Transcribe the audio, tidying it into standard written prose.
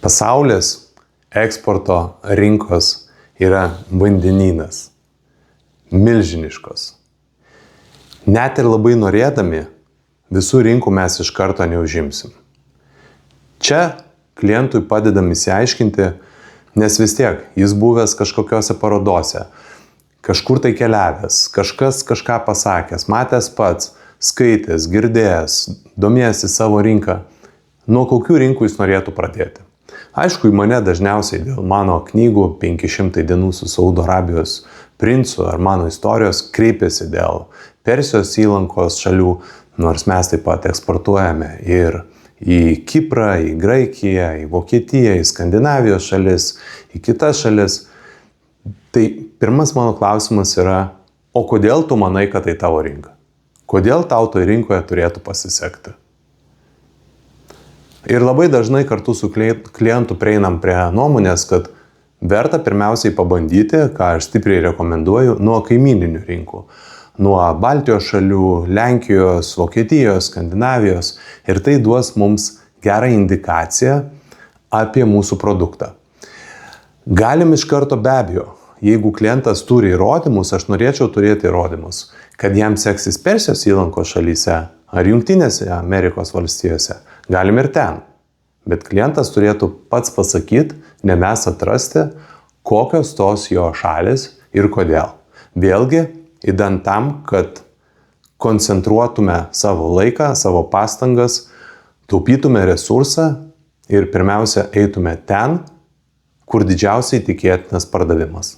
Pasaulis eksporto rinkos yra vandenynas, milžiniškos. Net ir labai norėdami, visų rinkų mes iš karto neužimsim. Čia klientui padedam įsiaiškinti, nes vis tiek jis buvęs kažkokiose parodose, kažkur tai keliavęs, kažkas kažką pasakęs, matęs pats, skaitęs, girdėjęs, domėjęs į savo rinką. Nuo kokių rinkų jis norėtų pradėti? Aišku, į mane dažniausiai dėl mano knygų 500 dienų su Saudo Arabijos princu ar mano istorijos kreipiasi dėl Persijos įlankos šalių, nors mes taip pat eksportuojame ir į Kiprą, į Graikiją, į Vokietiją, į Skandinavijos šalis, į kitas šalis. Tai pirmas mano klausimas yra, o kodėl tu manai, kad tai tavo rinka? Kodėl tau toje rinkoje turėtų pasisekti? Ir labai dažnai kartu su klientu prieinam prie nuomonės, kad verta pirmiausiai pabandyti, ką aš stipriai rekomenduoju, nuo kaimyninių rinkų. Nuo Baltijos šalių, Lenkijos, Vokietijos, Skandinavijos. Ir tai duos mums gerą indikaciją apie mūsų produktą. Galim iš karto be abejo, jeigu klientas turi įrodymus, aš norėčiau turėti įrodymus, kad jam seksis Persijos įlankos šalyse ar Jungtinėse Amerikos valstijose. Galim ir ten. Bet klientas turėtų pats pasakyti, ne mes atrasti, kokios tos jo šalis ir kodėl. Vėlgi, įdant tam, kad koncentruotume savo laiką, savo pastangas, taupytume resursą ir pirmiausia eitume ten, kur didžiausiai tikėtinas pardavimas.